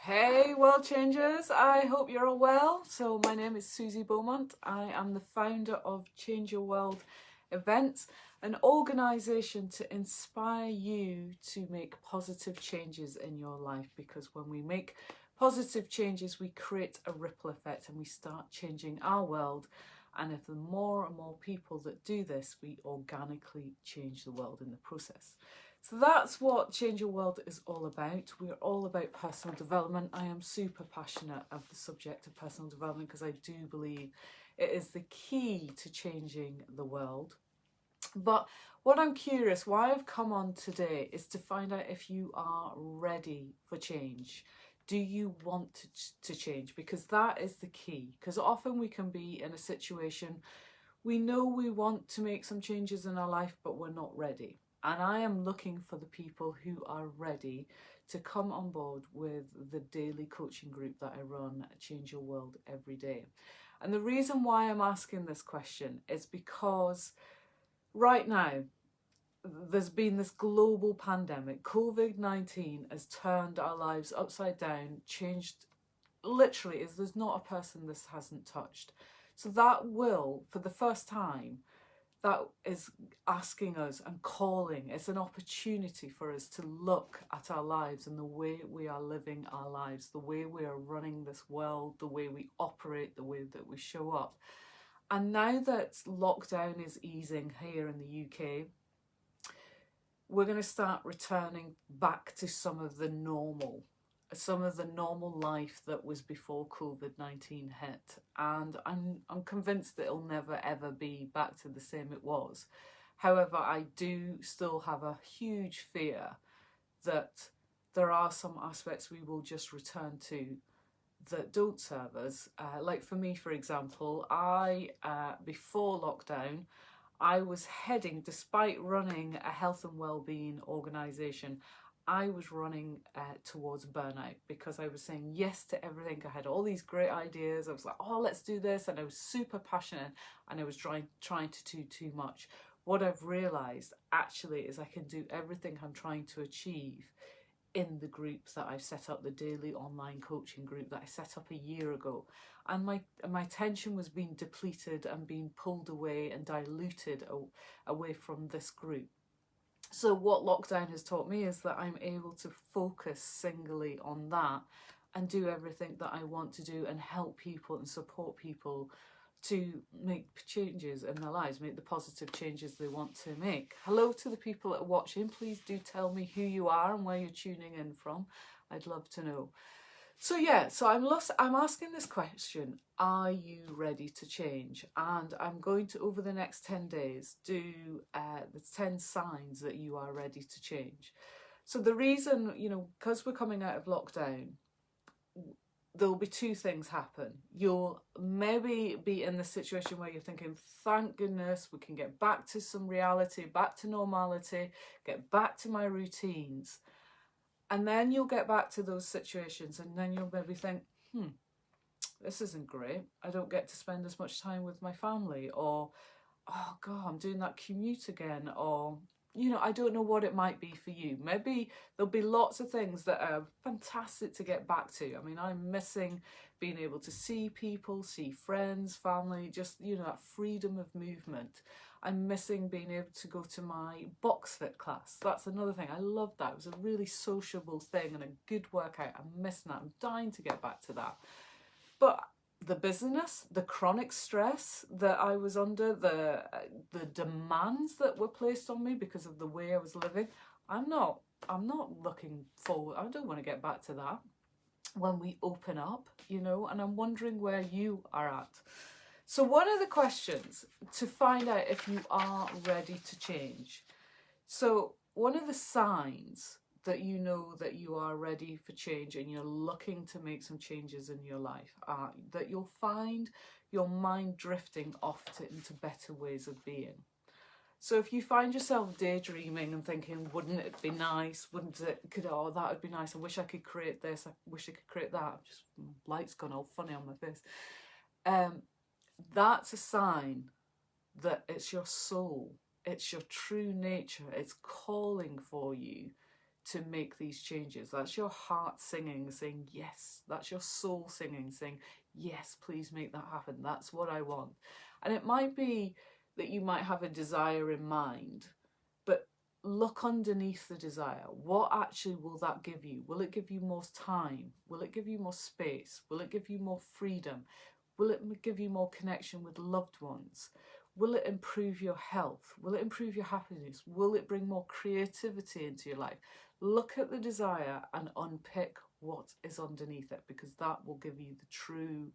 Hey world changers, I hope you're all well. So my name is Susie Beaumont. I am the founder of Change Your World Events, an organisation to inspire you to make positive changes in your life, because when we make positive changes we create a ripple effect and we start changing our world, and if the more and more people that do this, we organically change the world in the process. So that's what Change Your World is all about. We're all about personal development. I am super passionate of the subject of personal development because I do believe it is the key to changing the world. But what I'm curious, why I've come on today, is to find out if you are ready for change. Do you want to change? Because that is the key. Because often we can be in a situation, we know we want to make some changes in our life, but we're not ready. And I am looking for the people who are ready to come on board with the daily coaching group that I run at Change Your World every day. And the reason why I'm asking this question is because right now, there's been this global pandemic. COVID-19 has turned our lives upside down, changed, literally, there's not a person this hasn't touched. So that will, for the first time, that is asking us and calling. It's an opportunity for us to look at our lives and the way we are living our lives, the way we are running this world, the way we operate, the way that we show up. And now that lockdown is easing here in the UK, we're going to start returning back to some of the normal life that was before COVID-19 hit. And I'm convinced that it'll never ever be back to the same it was. However, I do still have a huge fear that there are some aspects we will just return to that don't serve us. Like for me, for example, before lockdown, I was heading, despite running a health and wellbeing organisation, I was running towards burnout because I was saying yes to everything. I had all these great ideas. I was like, oh, let's do this. And I was super passionate and I was trying to do too much. What I've realised actually is I can do everything I'm trying to achieve in the group that I've set up, the daily online coaching group that I set up a year ago. And my attention was being depleted and being pulled away and diluted away from this group. So what lockdown has taught me is that I'm able to focus singly on that and do everything that I want to do and help people and support people to make changes in their lives, make the positive changes they want to make. Hello to the people that are watching. Please do tell me who you are and where you're tuning in from. I'd love to know. So yeah, I'm asking this question, are you ready to change? And I'm going to, over the next 10 days, do the 10 signs that you are ready to change. So the reason, because we're coming out of lockdown, there'll be two things happen. You'll maybe be in the situation where you're thinking, thank goodness we can get back to some reality, back to normality, get back to my routines. And then you'll get back to those situations and then you'll maybe think, this isn't great. I don't get to spend as much time with my family, or, oh God, I'm doing that commute again, or, I don't know what it might be for you. Maybe there'll be lots of things that are fantastic to get back to. I mean, I'm missing being able to see people, see friends, family, just, that freedom of movement. I'm missing being able to go to my box fit class. That's another thing. I loved that. It was a really sociable thing and a good workout. I'm missing that. I'm dying to get back to that. But the busyness, the chronic stress that I was under, the demands that were placed on me because of the way I was living, I'm not looking forward. I don't want to get back to that when we open up, and I'm wondering where you are at. So what are the questions to find out if you are ready to change? So one of the signs that you know that you are ready for change and you're looking to make some changes in your life are that you'll find your mind drifting off into better ways of being. So if you find yourself daydreaming and thinking, wouldn't it be nice, that would be nice, I wish I could create this, I wish I could create that, just light's gone all funny on my face, that's a sign that it's your soul, it's your true nature, it's calling for you to make these changes. That's your heart singing, saying yes. That's your soul singing, saying yes, please make that happen. That's what I want. And it might be that you might have a desire in mind, but look underneath the desire. What actually will that give you? Will it give you more time? Will it give you more space? Will it give you more freedom? Will it give you more connection with loved ones? Will it improve your health? Will it improve your happiness? Will it bring more creativity into your life? Look at the desire and unpick what is underneath it, because that will give you the true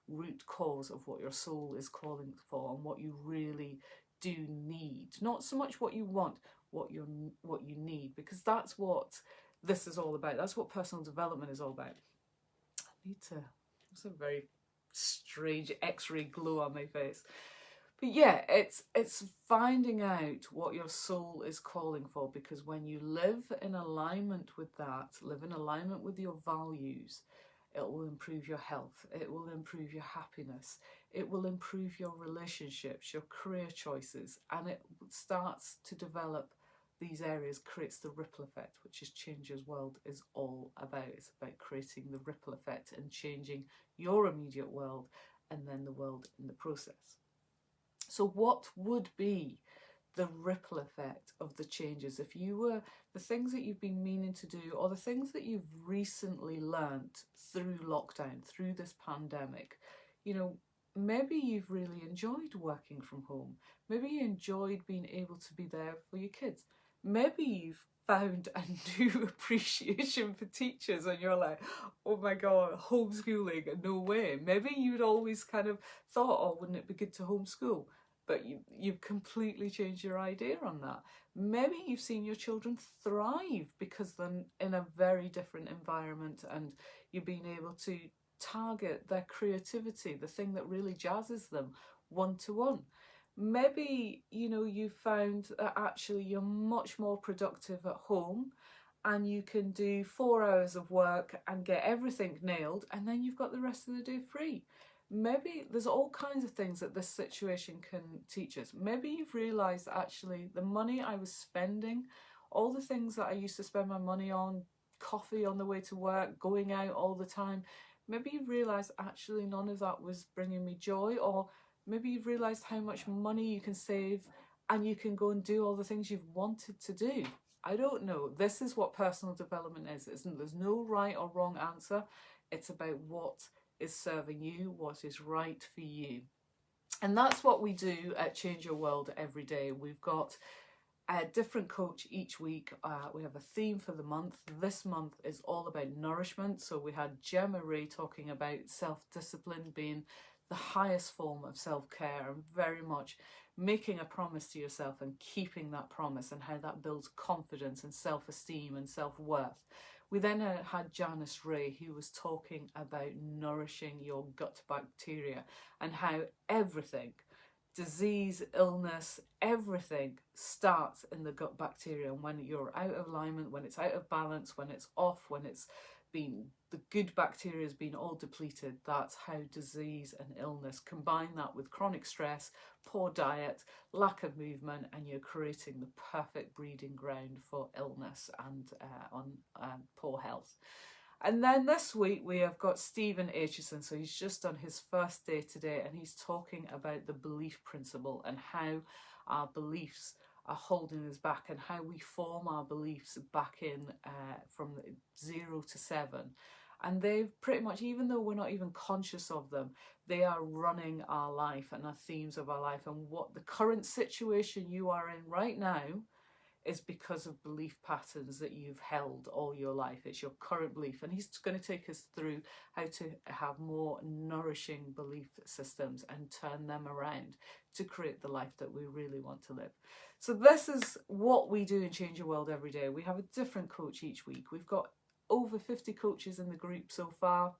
root cause of what your soul is calling for and what you really do need. Not so much what you want, what you need, because that's what this is all about. That's what personal development is all about. I need to, it's a very strange x-ray glow on my face. But yeah, it's finding out what your soul is calling for, because when you live in alignment with that, live in alignment with your values, it will improve your health, it will improve your happiness, it will improve your relationships, your career choices, and it starts to develop these areas, creates the ripple effect, which is Change Your World is all about. It's about creating the ripple effect and changing your immediate world and then the world in the process. So what would be the ripple effect of the changes if you were, the things that you've been meaning to do, or the things that you've recently learnt through lockdown, through this pandemic? You know, maybe you've really enjoyed working from home. Maybe you enjoyed being able to be there for your kids. Maybe you've found a new appreciation for teachers and you're like, oh my god, homeschooling, no way. Maybe you'd always kind of thought, oh, wouldn't it be good to homeschool? But you've completely changed your idea on that. Maybe you've seen your children thrive because they're in a very different environment and you've been able to target their creativity, the thing that really jazzes them, one-to-one. Maybe, you know, you found that actually you're much more productive at home and you can do 4 hours of work and get everything nailed, and then you've got the rest of the day free. Maybe there's all kinds of things that this situation can teach us. Maybe you've realised that actually the money I was spending, all the things that I used to spend my money on, coffee on the way to work, going out all the time, maybe you've realised actually none of that was bringing me joy. Or maybe you've realised how much money you can save and you can go and do all the things you've wanted to do. I don't know. This is what personal development is, isn't it? There's no right or wrong answer. It's about what is serving you, what is right for you. And that's what we do at Change Your World every day. We've got a different coach each week. We have a theme for the month. This month is all about nourishment. So we had Gemma Ray talking about self-discipline being the highest form of self-care, and very much making a promise to yourself and keeping that promise, and how that builds confidence and self-esteem and self-worth. We then had Janice Ray, who was talking about nourishing your gut bacteria and how everything, disease, illness, everything starts in the gut bacteria. And when you're out of alignment, when it's out of balance, when it's off, when it's been, the good bacteria has been all depleted, that's how disease and illness, combine that with chronic stress, poor diet, lack of movement, and you're creating the perfect breeding ground for illness and poor health. And then this week we have got Stephen Aitchison. So he's just done his first day today, and he's talking about the belief principle and how our beliefs are holding us back, and how we form our beliefs back in from 0 to 7. And they've pretty much, even though we're not even conscious of them, they are running our life and our themes of our life. And what the current situation you are in right now is because of belief patterns that you've held all your life. It's your current belief. And he's going to take us through how to have more nourishing belief systems and turn them around to create the life that we really want to live. So this is what we do in Change Your World every day. We have a different coach each week. We've got over 50 coaches in the group so far,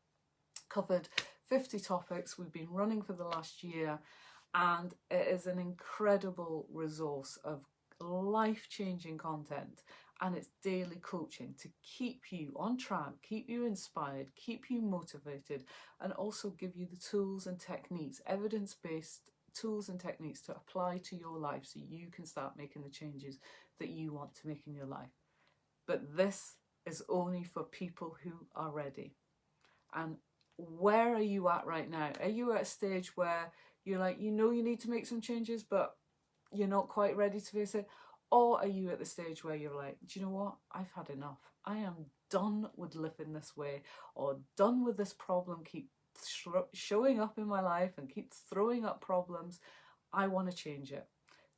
covered 50 topics. We've been running for the last year, and it is an incredible resource of life-changing content, and it's daily coaching to keep you on track, keep you inspired, keep you motivated, and also give you the tools and techniques, evidence-based tools and techniques to apply to your life so you can start making the changes that you want to make in your life. but this is only for people who are ready. And where are you at right now? Are you at a stage where you're like, you know, you need to make some changes, but you're not quite ready to face it? Or are you at the stage where you're like, do you know what? I've had enough. I am done with living this way, or done with this problem keep showing up in my life and keeps throwing up problems. I want to change it.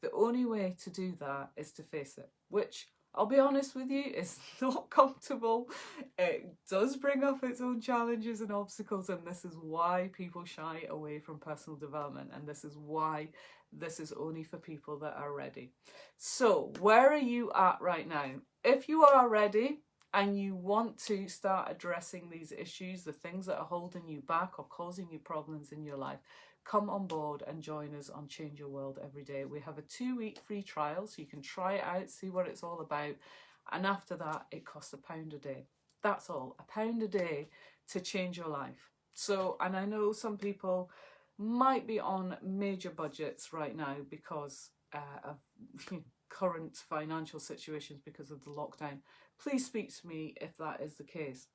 The only way to do that is to face it, which, I'll be honest with you, it's not comfortable. It does bring up its own challenges and obstacles, and this is why people shy away from personal development, and this is why this is only for people that are ready. So where are you at right now? If you are ready and you want to start addressing these issues, the things that are holding you back or causing you problems in your life, come on board and join us on Change Your World Every Day. We have a 2-week free trial, so you can try it out, see what it's all about. And after that, it costs £1 a day. That's all, £1 a day to change your life. So, and I know some people might be on major budgets right now because of current financial situations because of the lockdown. Please speak to me if that is the case.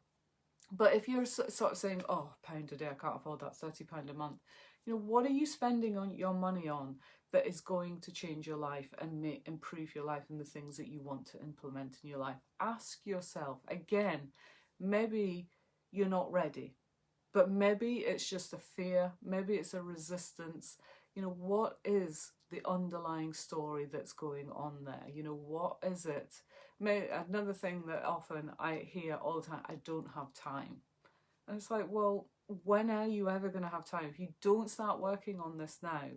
But if you're sort of saying, oh, £1 a day, I can't afford that, £30 a month, you know, what are you spending on your money on that is going to change your life and improve your life and the things that you want to implement in your life? Ask yourself, again, maybe you're not ready, but maybe it's just a fear, maybe it's a resistance. You know, what is the underlying story that's going on there? You know, what is it? Another thing that often I hear all the time, I don't have time. And it's like, well, when are you ever going to have time? If you don't start working on this now,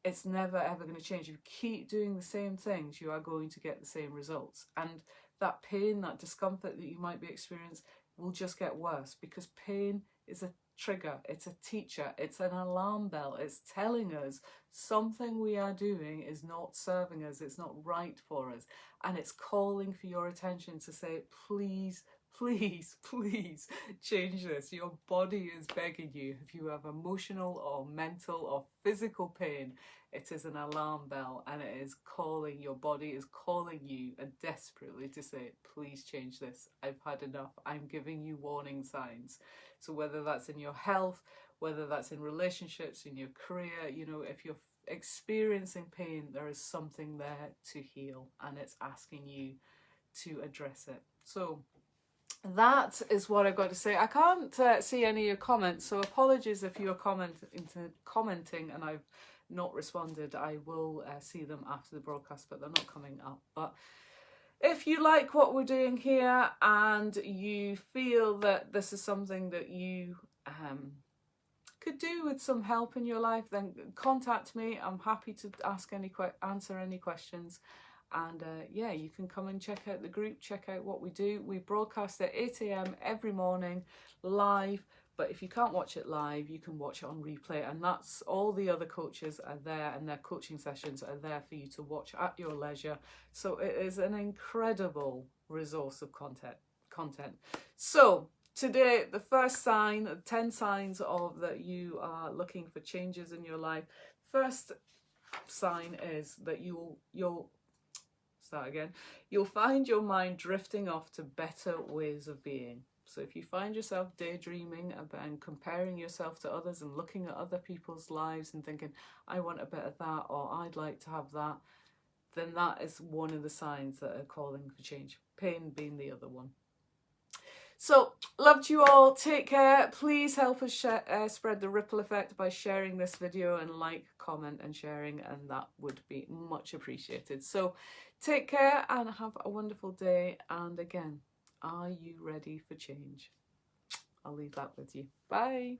it's never ever going to change. If you keep doing the same things, you are going to get the same results. And that pain, that discomfort that you might be experiencing will just get worse, because pain is a trigger, it's a teacher, it's an alarm bell. It's telling us something we are doing is not serving us, it's not right for us, and it's calling for your attention to say, please, please, please change this. Your body is begging you. If you have emotional or mental or physical pain, it is an alarm bell, and it is calling, your body is calling you desperately to say, please change this. I've had enough. I'm giving you warning signs. So whether that's in your health, whether that's in relationships, in your career, you know, if you're experiencing pain, there is something there to heal, and it's asking you to address it. So that is what I've got to say. I can't see any of your comments, so apologies if you're commenting and I've not responded. I will see them after the broadcast, but they're not coming up. But if you like what we're doing here and you feel that this is something that you could do with some help in your life, then contact me. I'm happy to answer any questions. And yeah, you can come and check out the group, check out what we do. We broadcast at 8 AM every morning live, but if you can't watch it live, you can watch it on replay, and that's all the other coaches are there, and their coaching sessions are there for you to watch at your leisure. So it is an incredible resource of content. So today, the first sign, 10 signs of that you are looking for changes in your life. First sign is that you'll find your mind drifting off to better ways of being. So if you find yourself daydreaming and comparing yourself to others and looking at other people's lives and thinking, I want a bit of that, or I'd like to have that, then that is one of the signs that are calling for change. Pain being the other one. So, loved you all. Take care. Please help us spread the ripple effect by sharing this video, and like, comment and sharing, and that would be much appreciated. So take care and have a wonderful day. And again, are you ready for change? I'll leave that with you. Bye.